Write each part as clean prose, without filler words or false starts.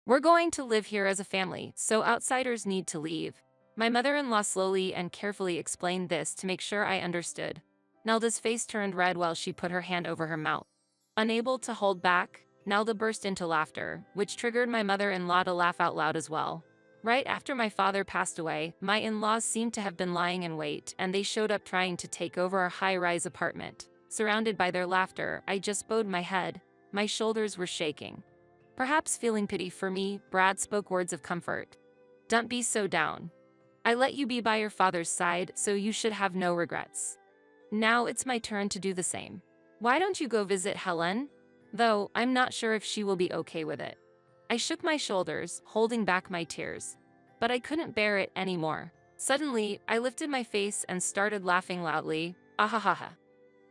We're going to live here as a family, so outsiders need to leave. My mother-in-law slowly and carefully explained this to make sure I understood. Nelda's face turned red while she put her hand over her mouth. Unable to hold back, Nelda burst into laughter, which triggered my mother-in-law to laugh out loud as well. Right after my father passed away, my in-laws seemed to have been lying in wait, and they showed up trying to take over our high-rise apartment. Surrounded by their laughter, I just bowed my head. My shoulders were shaking. Perhaps feeling pity for me, Brad spoke words of comfort. Don't be so down. I let you be by your father's side, so you should have no regrets. Now it's my turn to do the same. Why don't you go visit Helen? Though, I'm not sure if she will be okay with it. I shook my shoulders, holding back my tears. But I couldn't bear it anymore. Suddenly, I lifted my face and started laughing loudly. Ahahaha.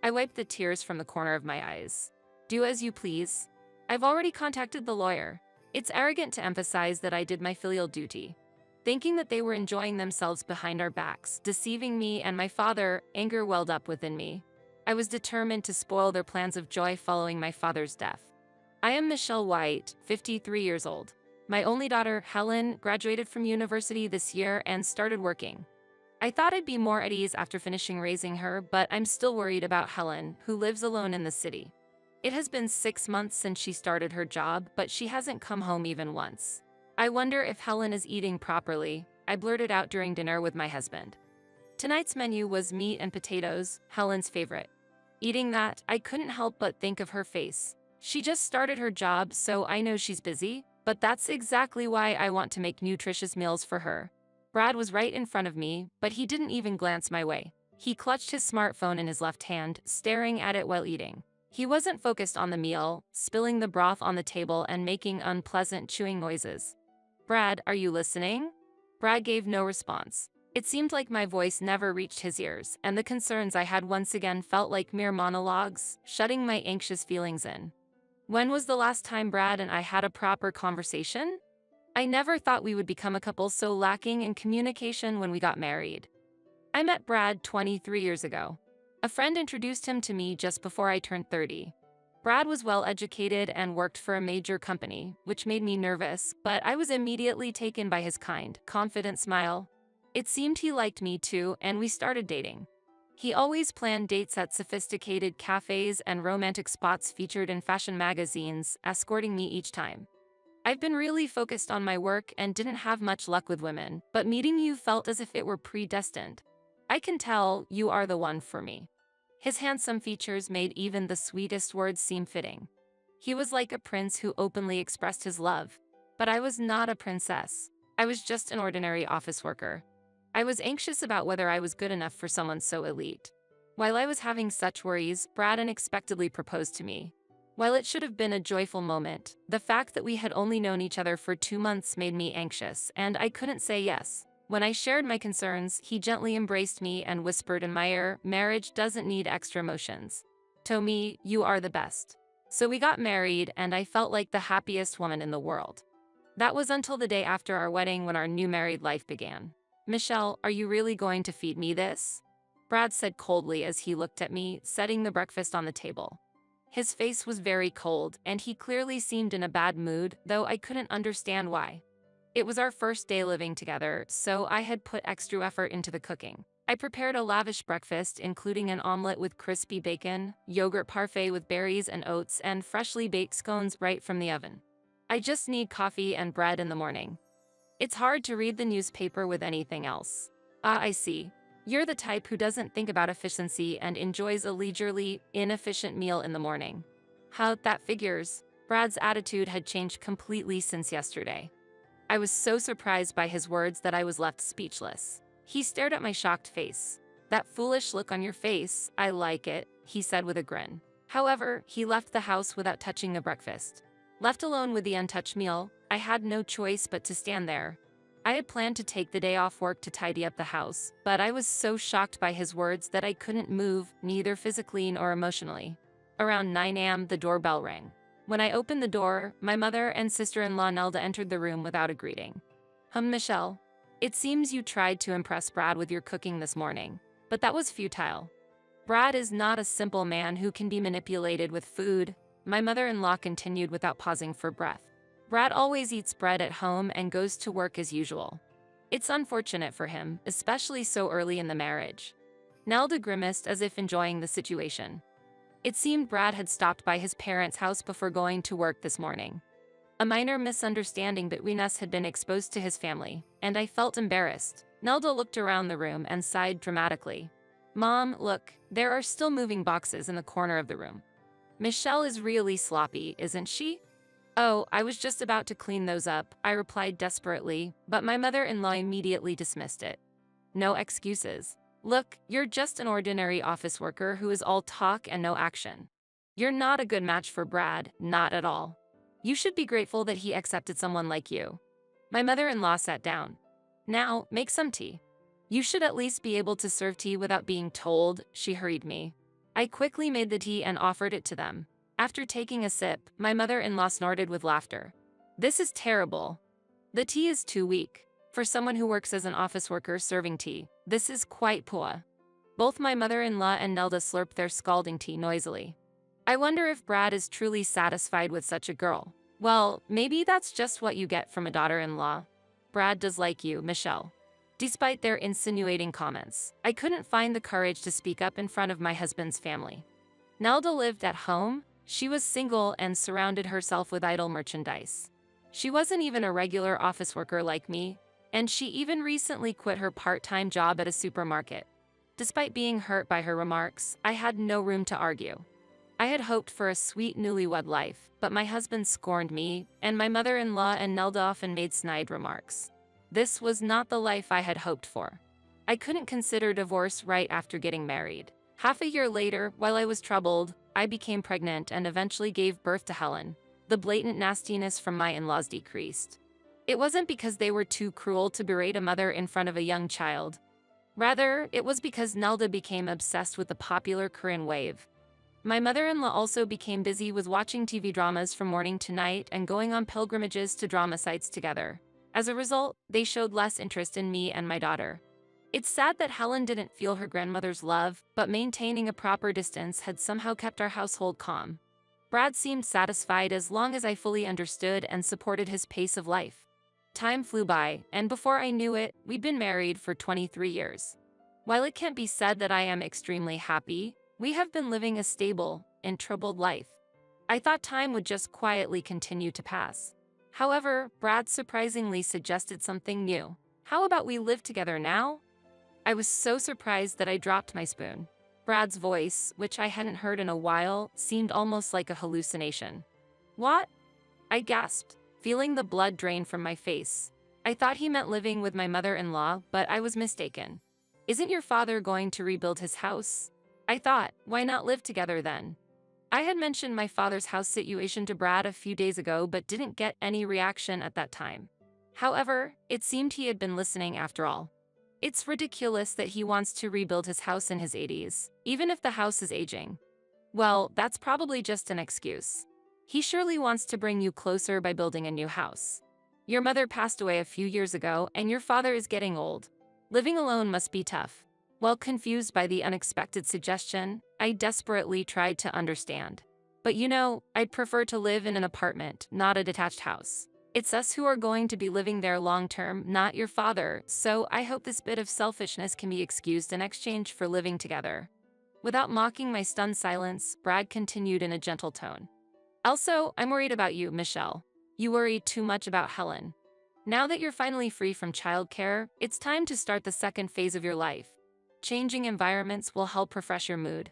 I wiped the tears from the corner of my eyes. Do as you please. I've already contacted the lawyer. It's arrogant to emphasize that I did my filial duty. Thinking that they were enjoying themselves behind our backs, deceiving me and my father, anger welled up within me. I was determined to spoil their plans of joy following my father's death. I am Michelle White, 53 years old. My only daughter, Helen, graduated from university this year and started working. I thought I'd be more at ease after finishing raising her, but I'm still worried about Helen, who lives alone in the city. It has been 6 months since she started her job, but she hasn't come home even once. I wonder if Helen is eating properly, I blurted out during dinner with my husband. Tonight's menu was meat and potatoes, Helen's favorite. Eating that, I couldn't help but think of her face. She just started her job, so I know she's busy, but that's exactly why I want to make nutritious meals for her. Brad was right in front of me, but he didn't even glance my way. He clutched his smartphone in his left hand, staring at it while eating. He wasn't focused on the meal, spilling the broth on the table and making unpleasant chewing noises. Brad, are you listening? Brad gave no response. It seemed like my voice never reached his ears, and the concerns I had once again felt like mere monologues, shutting my anxious feelings in. When was the last time Brad and I had a proper conversation? I never thought we would become a couple so lacking in communication when we got married. I met Brad 23 years ago. A friend introduced him to me just before I turned 30. Brad was well-educated and worked for a major company, which made me nervous, but I was immediately taken by his kind, confident smile. It seemed he liked me too, and we started dating. He always planned dates at sophisticated cafes and romantic spots featured in fashion magazines, escorting me each time. I've been really focused on my work and didn't have much luck with women, but meeting you felt as if it were predestined. I can tell you are the one for me. His handsome features made even the sweetest words seem fitting. He was like a prince who openly expressed his love. But I was not a princess. I was just an ordinary office worker. I was anxious about whether I was good enough for someone so elite. While I was having such worries, Brad unexpectedly proposed to me. While it should have been a joyful moment, the fact that we had only known each other for 2 months made me anxious, and I couldn't say yes. When I shared my concerns, he gently embraced me and whispered in my ear, "Marriage doesn't need extra emotions. To me, you are the best." So we got married, and I felt like the happiest woman in the world. That was until the day after our wedding when our new married life began. "Michelle, are you really going to feed me this?" Brad said coldly as he looked at me, setting the breakfast on the table. His face was very cold, and he clearly seemed in a bad mood, though I couldn't understand why. It was our first day living together, so I had put extra effort into the cooking. I prepared a lavish breakfast, including an omelet with crispy bacon, yogurt parfait with berries and oats, and freshly baked scones right from the oven. I just need coffee and bread in the morning. It's hard to read the newspaper with anything else. Ah, I see. You're the type who doesn't think about efficiency and enjoys a leisurely, inefficient meal in the morning. How that figures. Brad's attitude had changed completely since yesterday. I was so surprised by his words that I was left speechless. He stared at my shocked face. "That foolish look on your face, I like it," he said with a grin. However, he left the house without touching the breakfast. Left alone with the untouched meal, I had no choice but to stand there. I had planned to take the day off work to tidy up the house, but I was so shocked by his words that I couldn't move, neither physically nor emotionally. Around 9 a.m., the doorbell rang. When I opened the door, my mother and sister-in-law Nelda entered the room without a greeting. Michelle, it seems you tried to impress Brad with your cooking this morning, but that was futile. Brad is not a simple man who can be manipulated with food," my mother-in-law continued without pausing for breath. Brad always eats bread at home and goes to work as usual. It's unfortunate for him, especially so early in the marriage. Nelda grimaced as if enjoying the situation. It seemed Brad had stopped by his parents' house before going to work this morning. A minor misunderstanding between us had been exposed to his family, and I felt embarrassed. Nelda looked around the room and sighed dramatically. Mom, look, there are still moving boxes in the corner of the room. Michelle is really sloppy, isn't she? Oh, I was just about to clean those up, I replied desperately, but my mother-in-law immediately dismissed it. No excuses. Look, you're just an ordinary office worker who is all talk and no action. You're not a good match for Brad, not at all. You should be grateful that he accepted someone like you. My mother-in-law sat down. Now, make some tea. You should at least be able to serve tea without being told, she hurried me. I quickly made the tea and offered it to them. After taking a sip, my mother-in-law snorted with laughter. This is terrible. The tea is too weak. For someone who works as an office worker serving tea, this is quite poor. Both my mother-in-law and Nelda slurped their scalding tea noisily. I wonder if Brad is truly satisfied with such a girl. Well, maybe that's just what you get from a daughter-in-law. Brad does like you, Michelle. Despite their insinuating comments, I couldn't find the courage to speak up in front of my husband's family. Nelda lived at home. She was single and surrounded herself with idle merchandise. She wasn't even a regular office worker like me, and she even recently quit her part-time job at a supermarket. Despite being hurt by her remarks, I had no room to argue. I had hoped for a sweet newlywed life, but my husband scorned me, and my mother-in-law and Nelda often made snide remarks. This was not the life I had hoped for. I couldn't consider divorce right after getting married. Half a year later, while I was troubled, I became pregnant and eventually gave birth to Helen. The blatant nastiness from my in-laws decreased. It wasn't because they were too cruel to berate a mother in front of a young child. Rather, it was because Nelda became obsessed with the popular Korean wave. My mother-in-law also became busy with watching TV dramas from morning to night and going on pilgrimages to drama sites together. As a result, they showed less interest in me and my daughter. It's sad that Helen didn't feel her grandmother's love, but maintaining a proper distance had somehow kept our household calm. Brad seemed satisfied as long as I fully understood and supported his pace of life. Time flew by, and before I knew it, we'd been married for 23 years. While it can't be said that I am extremely happy, we have been living a stable and troubled life. I thought time would just quietly continue to pass. However, Brad surprisingly suggested something new. How about we live together now? I was so surprised that I dropped my spoon. Brad's voice, which I hadn't heard in a while, seemed almost like a hallucination. What? I gasped, feeling the blood drain from my face. I thought he meant living with my mother-in-law, but I was mistaken. Isn't your father going to rebuild his house? I thought, why not live together then? I had mentioned my father's house situation to Brad a few days ago but didn't get any reaction at that time. However, it seemed he had been listening after all. It's ridiculous that he wants to rebuild his house in his 80s, even if the house is aging. Well, that's probably just an excuse. He surely wants to bring you closer by building a new house. Your mother passed away a few years ago and your father is getting old. Living alone must be tough. While confused by the unexpected suggestion, I desperately tried to understand. But you know, I'd prefer to live in an apartment, not a detached house. It's us who are going to be living there long-term, not your father, so I hope this bit of selfishness can be excused in exchange for living together. Without mocking my stunned silence, Brad continued in a gentle tone. Also, I'm worried about you, Michelle. You worry too much about Helen. Now that you're finally free from childcare, it's time to start the second phase of your life. Changing environments will help refresh your mood.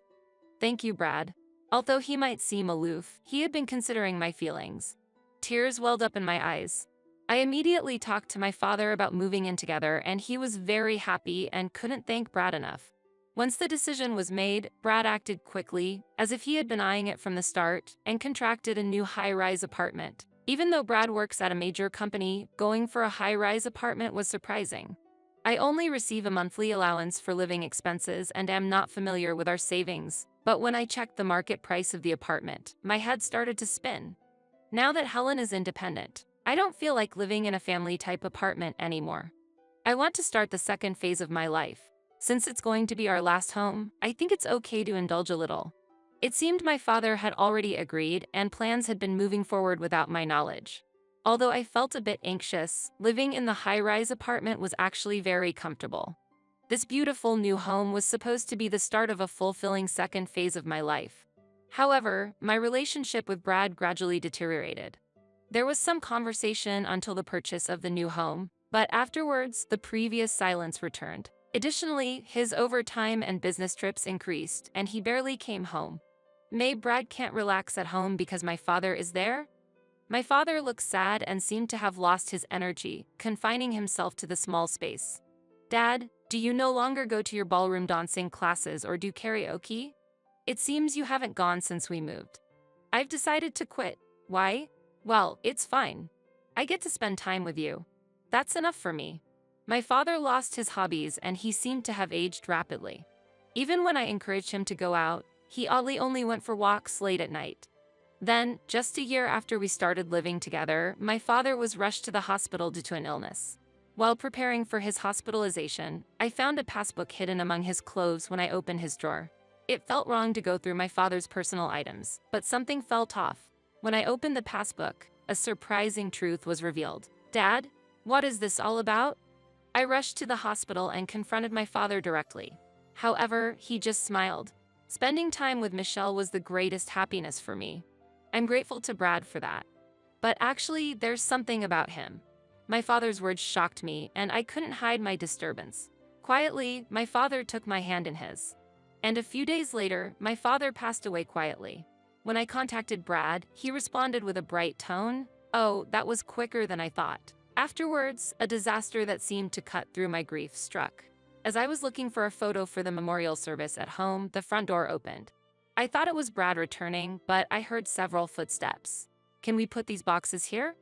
Thank you, Brad. Although he might seem aloof, he had been considering my feelings. Tears welled up in my eyes. I immediately talked to my father about moving in together, and he was very happy and couldn't thank Brad enough. Once the decision was made, Brad acted quickly, as if he had been eyeing it from the start, and contracted a new high-rise apartment. Even though Brad works at a major company, going for a high-rise apartment was surprising. I only receive a monthly allowance for living expenses and am not familiar with our savings, but when I checked the market price of the apartment, my head started to spin. Now that Helen is independent, I don't feel like living in a family-type apartment anymore. I want to start the second phase of my life. Since it's going to be our last home, I think it's okay to indulge a little. It seemed my father had already agreed and plans had been moving forward without my knowledge. Although I felt a bit anxious, living in the high-rise apartment was actually very comfortable. This beautiful new home was supposed to be the start of a fulfilling second phase of my life. However, my relationship with Brad gradually deteriorated. There was some conversation until the purchase of the new home, but afterwards, the previous silence returned. Additionally, his overtime and business trips increased, and he barely came home. May Brad can't relax at home because my father is there? My father looked sad and seemed to have lost his energy, confining himself to the small space. Dad, do you no longer go to your ballroom dancing classes or do karaoke? It seems you haven't gone since we moved. I've decided to quit. Why? Well, it's fine. I get to spend time with you. That's enough for me. My father lost his hobbies and he seemed to have aged rapidly. Even when I encouraged him to go out, he oddly only went for walks late at night. Then, just a year after we started living together, my father was rushed to the hospital due to an illness. While preparing for his hospitalization, I found a passbook hidden among his clothes when I opened his drawer. It felt wrong to go through my father's personal items, but something felt off. When I opened the passbook, a surprising truth was revealed. Dad, what is this all about? I rushed to the hospital and confronted my father directly. However, he just smiled. Spending time with Michelle was the greatest happiness for me. I'm grateful to Brad for that. But actually, there's something about him. My father's words shocked me, and I couldn't hide my disturbance. Quietly, my father took my hand in his. And a few days later, my father passed away quietly. When I contacted Brad, he responded with a bright tone. Oh, that was quicker than I thought. Afterwards, a disaster that seemed to cut through my grief struck. As I was looking for a photo for the memorial service at home, the front door opened. I thought it was Brad returning, but I heard several footsteps. Can we put these boxes here?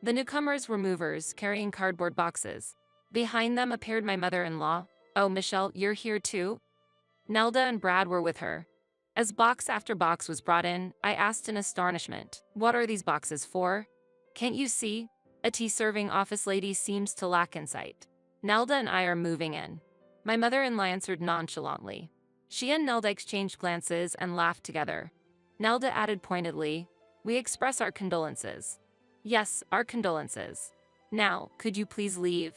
The newcomers were movers, carrying cardboard boxes. Behind them appeared my mother-in-law. Oh, Michelle, you're here too? Nelda and Brad were with her. As box after box was brought in, I asked in astonishment, what are these boxes for? Can't you see? A tea-serving office lady seems to lack insight. Nelda and I are moving in. My mother-in-law answered nonchalantly. She and Nelda exchanged glances and laughed together. Nelda added pointedly, we express our condolences. Yes, our condolences. Now, could you please leave?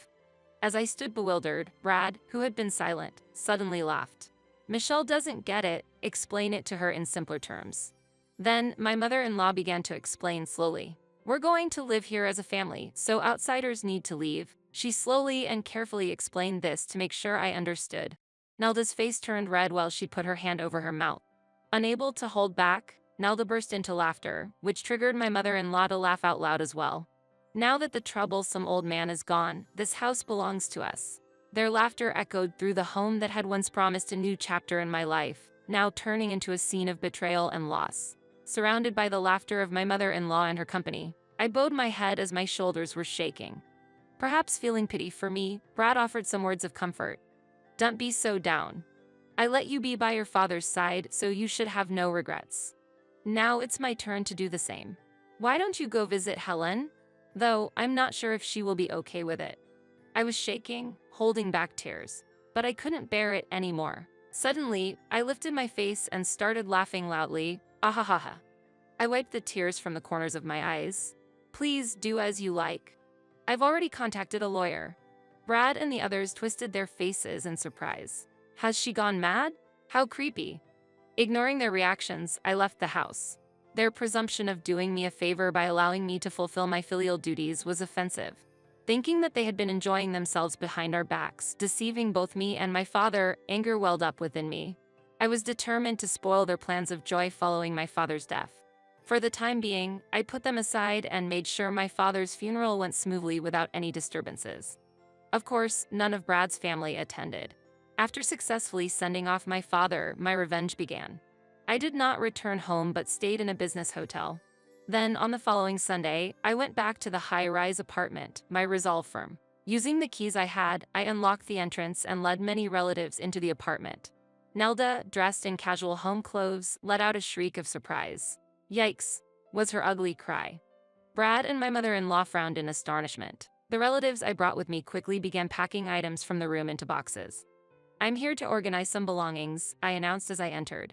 As I stood bewildered, Brad, who had been silent, suddenly laughed. Michelle doesn't get it, explain it to her in simpler terms. Then, my mother-in-law began to explain slowly. We're going to live here as a family, so outsiders need to leave. She slowly and carefully explained this to make sure I understood. Nelda's face turned red while she put her hand over her mouth. Unable to hold back, Nelda burst into laughter, which triggered my mother-in-law to laugh out loud as well. Now that the troublesome old man is gone, this house belongs to us. Their laughter echoed through the home that had once promised a new chapter in my life, now turning into a scene of betrayal and loss. Surrounded by the laughter of my mother-in-law and her company, I bowed my head as my shoulders were shaking. Perhaps feeling pity for me, Brad offered some words of comfort. Don't be so down. I let you be by your father's side, so you should have no regrets. Now it's my turn to do the same. Why don't you go visit Helen? Though, I'm not sure if she will be okay with it. I was shaking, holding back tears, but I couldn't bear it anymore. Suddenly, I lifted my face and started laughing loudly. Ahahaha. I wiped the tears from the corners of my eyes. Please do as you like. I've already contacted a lawyer. Brad and the others twisted their faces in surprise. Has she gone mad? How creepy. Ignoring their reactions, I left the house. Their presumption of doing me a favor by allowing me to fulfill my filial duties was offensive. Thinking that they had been enjoying themselves behind our backs, deceiving both me and my father, anger welled up within me. I was determined to spoil their plans of joy following my father's death. For the time being, I put them aside and made sure my father's funeral went smoothly without any disturbances. Of course, none of Brad's family attended. After successfully sending off my father, my revenge began. I did not return home but stayed in a business hotel. Then, on the following Sunday, I went back to the high-rise apartment, my resolve firm. Using the keys I had, I unlocked the entrance and led many relatives into the apartment. Nelda, dressed in casual home clothes, let out a shriek of surprise. Yikes, was her ugly cry. Brad and my mother-in-law frowned in astonishment. The relatives I brought with me quickly began packing items from the room into boxes. I'm here to organize some belongings, I announced as I entered.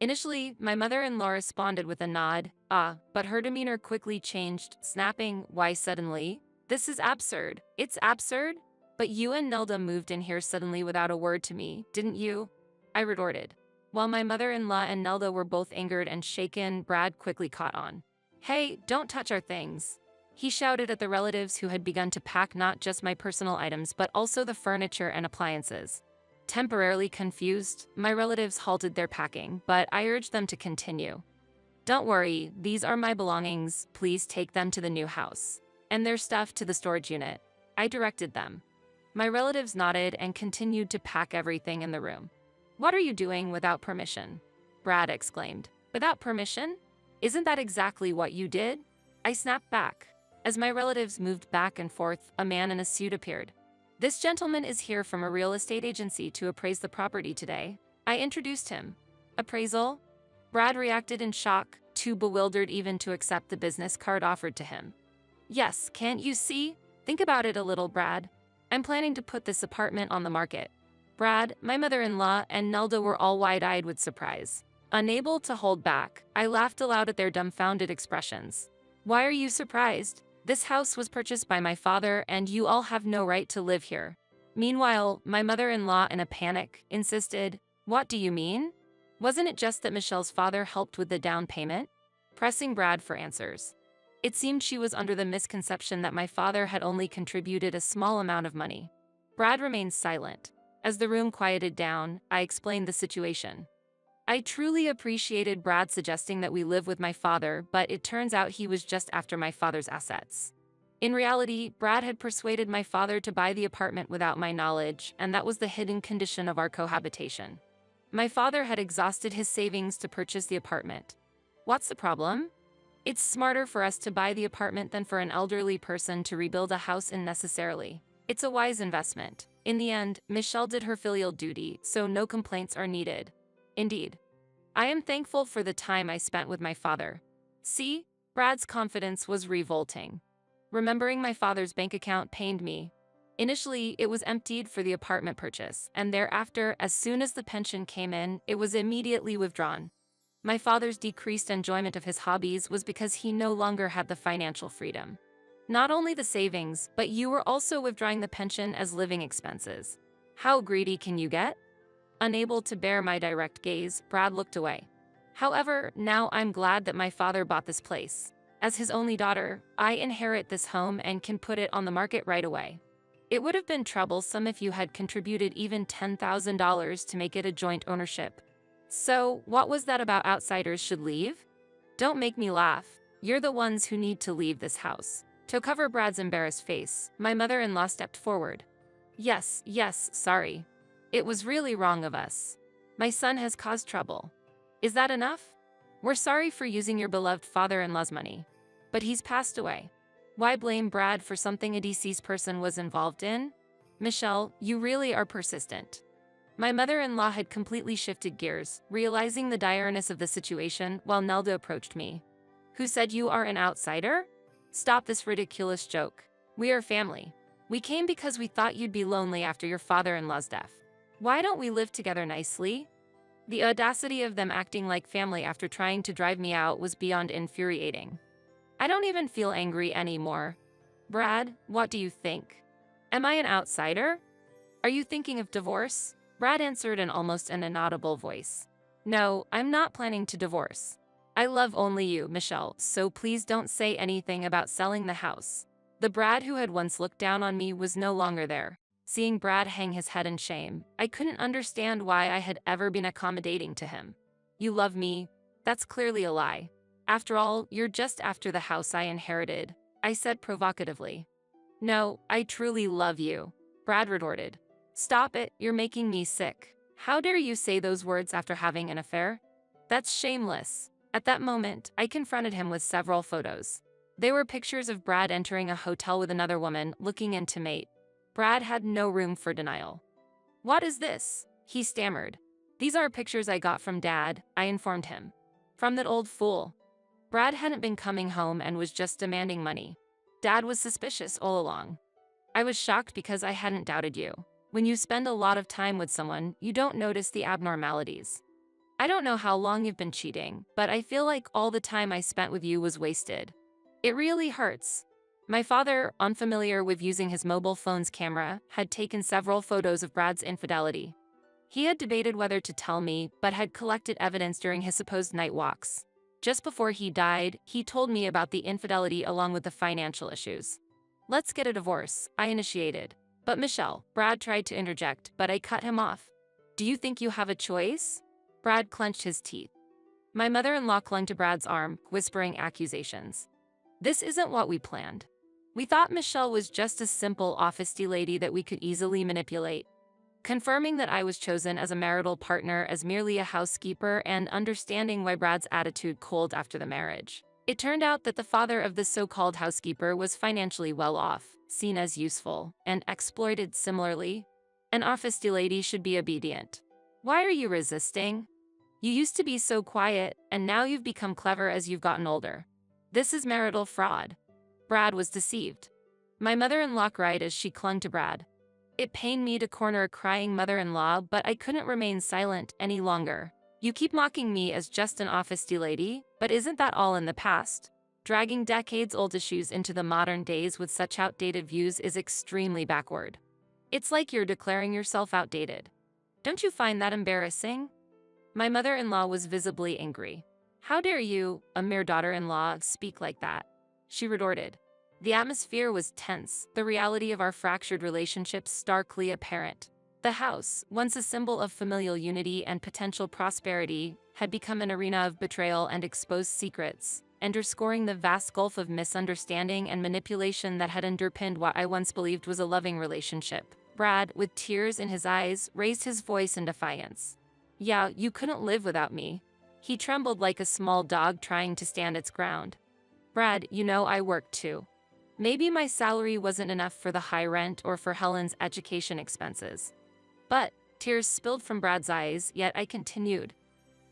Initially, my mother-in-law responded with a nod, but her demeanor quickly changed, snapping, "Why suddenly? This is absurd. It's absurd? But you and Nelda moved in here suddenly without a word to me, didn't you?" I retorted. While my mother-in-law and Nelda were both angered and shaken, Brad quickly caught on. "Hey, don't touch our things," he shouted at the relatives who had begun to pack not just my personal items but also the furniture and appliances. Temporarily confused, my relatives halted their packing, but I urged them to continue. "Don't worry, these are my belongings, please take them to the new house. And their stuff to the storage unit," I directed them. My relatives nodded and continued to pack everything in the room. "What are you doing without permission?" Brad exclaimed. "Without permission? Isn't that exactly what you did?" I snapped back. As my relatives moved back and forth, a man in a suit appeared. "This gentleman is here from a real estate agency to appraise the property today." I introduced him. "Appraisal?" Brad reacted in shock, too bewildered even to accept the business card offered to him. "Yes, can't you see? Think about it a little, Brad. I'm planning to put this apartment on the market." Brad, my mother-in-law, and Nelda were all wide-eyed with surprise. Unable to hold back, I laughed aloud at their dumbfounded expressions. "Why are you surprised? This house was purchased by my father and you all have no right to live here." Meanwhile, my mother-in-law, in a panic, insisted, "What do you mean? Wasn't it just that Michelle's father helped with the down payment?" Pressing Brad for answers. It seemed she was under the misconception that my father had only contributed a small amount of money. Brad remained silent. As the room quieted down, I explained the situation. I truly appreciated Brad suggesting that we live with my father, but it turns out he was just after my father's assets. In reality, Brad had persuaded my father to buy the apartment without my knowledge, and that was the hidden condition of our cohabitation. My father had exhausted his savings to purchase the apartment. What's the problem? It's smarter for us to buy the apartment than for an elderly person to rebuild a house unnecessarily. It's a wise investment. In the end, Michelle did her filial duty, so no complaints are needed. Indeed. I am thankful for the time I spent with my father. See, Brad's confidence was revolting. Remembering my father's bank account pained me. Initially, it was emptied for the apartment purchase, and thereafter, as soon as the pension came in, it was immediately withdrawn. My father's decreased enjoyment of his hobbies was because he no longer had the financial freedom. Not only the savings, but you were also withdrawing the pension as living expenses. How greedy can you get? Unable to bear my direct gaze, Brad looked away. "However, now I'm glad that my father bought this place. As his only daughter, I inherit this home and can put it on the market right away. It would have been troublesome if you had contributed even $10,000 to make it a joint ownership. So, what was that about outsiders should leave? Don't make me laugh. You're the ones who need to leave this house." To cover Brad's embarrassed face, my mother-in-law stepped forward. Yes, sorry. It was really wrong of us. My son has caused trouble. Is that enough? We're sorry for using your beloved father-in-law's money. But he's passed away. Why blame Brad for something a deceased person was involved in? Michelle, you really are persistent. My mother-in-law had completely shifted gears, realizing the direness of the situation while Nelda approached me. "Who said you are an outsider? Stop this ridiculous joke. We are family. We came because we thought you'd be lonely after your father-in-law's death. Why don't we live together nicely?" The audacity of them acting like family after trying to drive me out was beyond infuriating. I don't even feel angry anymore. "Brad, what do you think? Am I an outsider? Are you thinking of divorce?" Brad answered in almost an inaudible voice. "No, I'm not planning to divorce. I love only you, Michelle, so please don't say anything about selling the house." The Brad who had once looked down on me was no longer there. Seeing Brad hang his head in shame, I couldn't understand why I had ever been accommodating to him. "You love me? That's clearly a lie. After all, you're just after the house I inherited," I said provocatively. "No, I truly love you," Brad retorted. "Stop it, you're making me sick. How dare you say those words after having an affair? That's shameless." At that moment, I confronted him with several photos. They were pictures of Brad entering a hotel with another woman, looking intimate. Brad had no room for denial. "What is this?" he stammered. "These are pictures I got from Dad," I informed him. "From that old fool." Brad hadn't been coming home and was just demanding money. Dad was suspicious all along. I was shocked because I hadn't doubted you. When you spend a lot of time with someone, you don't notice the abnormalities. I don't know how long you've been cheating, but I feel like all the time I spent with you was wasted. It really hurts. My father, unfamiliar with using his mobile phone's camera, had taken several photos of Brad's infidelity. He had debated whether to tell me, but had collected evidence during his supposed night walks. Just before he died, he told me about the infidelity along with the financial issues. Let's get a divorce, I initiated. But Michelle, Brad tried to interject, but I cut him off. Do you think you have a choice? Brad clenched his teeth. My mother-in-law clung to Brad's arm, whispering accusations. This isn't what we planned. We thought Michelle was just a simple office lady that we could easily manipulate. Confirming that I was chosen as a marital partner as merely a housekeeper and understanding why Brad's attitude cooled after the marriage. It turned out that the father of the so-called housekeeper was financially well off, seen as useful, and exploited similarly. An office lady should be obedient. Why are you resisting? You used to be so quiet, and now you've become clever as you've gotten older. This is marital fraud. Brad was deceived. My mother-in-law cried as she clung to Brad. It pained me to corner a crying mother-in-law, but I couldn't remain silent any longer. You keep mocking me as just an office lady, but isn't that all in the past? Dragging decades-old issues into the modern days with such outdated views is extremely backward. It's like you're declaring yourself outdated. Don't you find that embarrassing? My mother-in-law was visibly angry. How dare you, a mere daughter-in-law, speak like that? She retorted. The atmosphere was tense, the reality of our fractured relationships starkly apparent. The house, once a symbol of familial unity and potential prosperity, had become an arena of betrayal and exposed secrets, underscoring the vast gulf of misunderstanding and manipulation that had underpinned what I once believed was a loving relationship. Brad, with tears in his eyes, raised his voice in defiance. Yeah, you couldn't live without me. He trembled like a small dog trying to stand its ground. Brad, you know I work too. Maybe my salary wasn't enough for the high rent or for Helen's education expenses. But tears spilled from Brad's eyes, yet I continued.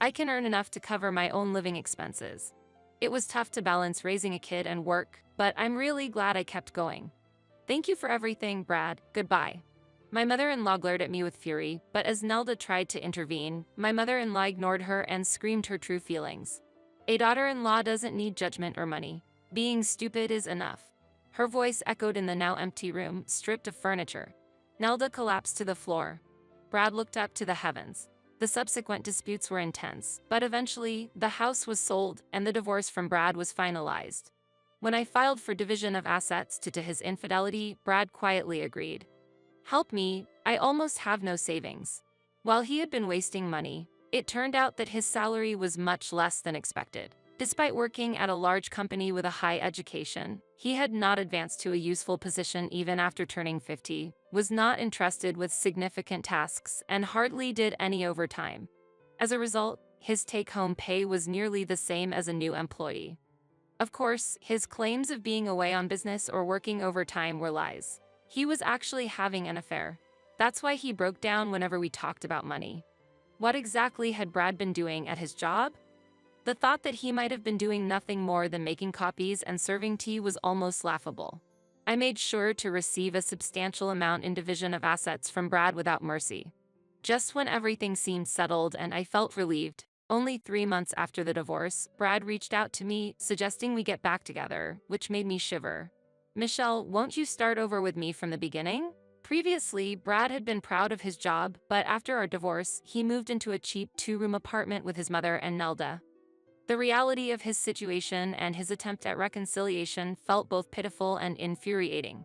I can earn enough to cover my own living expenses. It was tough to balance raising a kid and work, but I'm really glad I kept going. Thank you for everything, Brad. Goodbye. My mother-in-law glared at me with fury, but as Nelda tried to intervene, my mother-in-law ignored her and screamed her true feelings. A daughter-in-law doesn't need judgment or money. Being stupid is enough. Her voice echoed in the now empty room, stripped of furniture. Nelda collapsed to the floor. Brad looked up to the heavens. The subsequent disputes were intense, but eventually, the house was sold and the divorce from Brad was finalized. When I filed for division of assets due to his infidelity, Brad quietly agreed. Help me, I almost have no savings. While he had been wasting money, it turned out that his salary was much less than expected. Despite working at a large company with a high education, he had not advanced to a useful position even after turning 50, was not entrusted with significant tasks, and hardly did any overtime. As a result, his take-home pay was nearly the same as a new employee. Of course, his claims of being away on business or working overtime were lies. He was actually having an affair. That's why he broke down whenever we talked about money. What exactly had Brad been doing at his job? The thought that he might have been doing nothing more than making copies and serving tea was almost laughable. I made sure to receive a substantial amount in division of assets from Brad without mercy. Just when everything seemed settled and I felt relieved, only 3 months after the divorce, Brad reached out to me, suggesting we get back together, which made me shiver. Michelle, won't you start over with me from the beginning? Previously, Brad had been proud of his job, but after our divorce, he moved into a cheap 2-room apartment with his mother and Nelda. The reality of his situation and his attempt at reconciliation felt both pitiful and infuriating.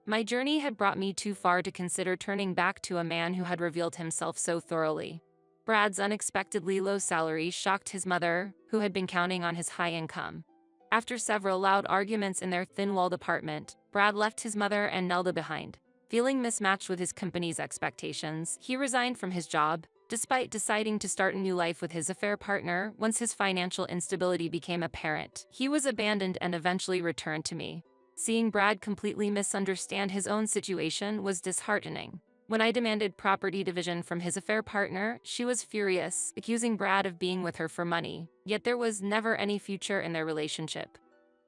My journey had brought me too far to consider turning back to a man who had revealed himself so thoroughly. Brad's unexpectedly low salary shocked his mother, who had been counting on his high income. After several loud arguments in their thin-walled apartment, Brad left his mother and Nelda behind. Feeling mismatched with his company's expectations, he resigned from his job, despite deciding to start a new life with his affair partner. Once his financial instability became apparent, he was abandoned and eventually returned to me. Seeing Brad completely misunderstand his own situation was disheartening. When I demanded property division from his affair partner, she was furious, accusing Brad of being with her for money, yet there was never any future in their relationship.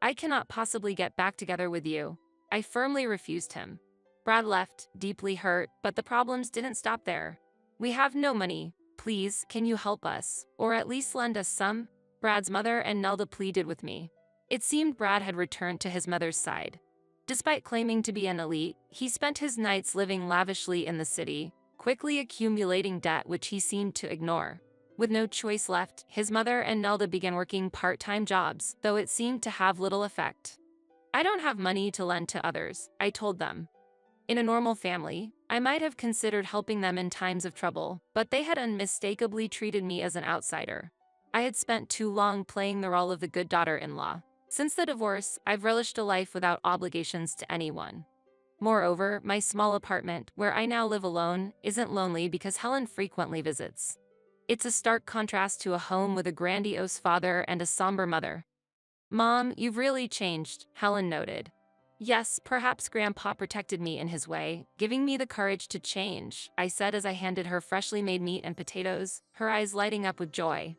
I cannot possibly get back together with you. I firmly refused him. Brad left, deeply hurt, but the problems didn't stop there. We have no money. Please, can you help us? Or at least lend us some? Brad's mother and Nelda pleaded with me. It seemed Brad had returned to his mother's side. Despite claiming to be an elite, he spent his nights living lavishly in the city, quickly accumulating debt which he seemed to ignore. With no choice left, his mother and Nelda began working part-time jobs, though it seemed to have little effect. I don't have money to lend to others, I told them. In a normal family, I might have considered helping them in times of trouble, but they had unmistakably treated me as an outsider. I had spent too long playing the role of the good daughter-in-law. Since the divorce, I've relished a life without obligations to anyone. Moreover, my small apartment, where I now live alone, isn't lonely because Helen frequently visits. It's a stark contrast to a home with a grandiose father and a somber mother. Mom, you've really changed, Helen noted. Yes, perhaps Grandpa protected me in his way, giving me the courage to change, I said as I handed her freshly made meat and potatoes, her eyes lighting up with joy.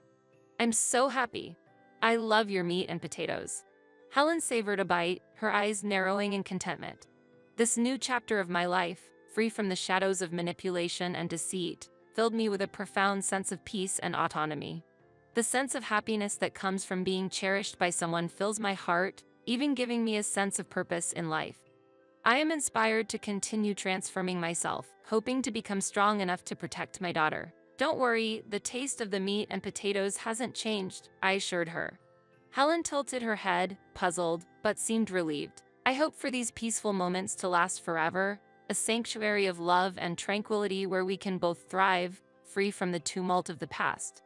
I'm so happy. I love your meat and potatoes. Helen savored a bite, her eyes narrowing in contentment. This new chapter of my life, free from the shadows of manipulation and deceit, filled me with a profound sense of peace and autonomy. The sense of happiness that comes from being cherished by someone fills my heart, even giving me a sense of purpose in life. I am inspired to continue transforming myself, hoping to become strong enough to protect my daughter. Don't worry, the taste of the meat and potatoes hasn't changed, I assured her. Helen tilted her head, puzzled, but seemed relieved. I hope for these peaceful moments to last forever, a sanctuary of love and tranquility where we can both thrive, free from the tumult of the past.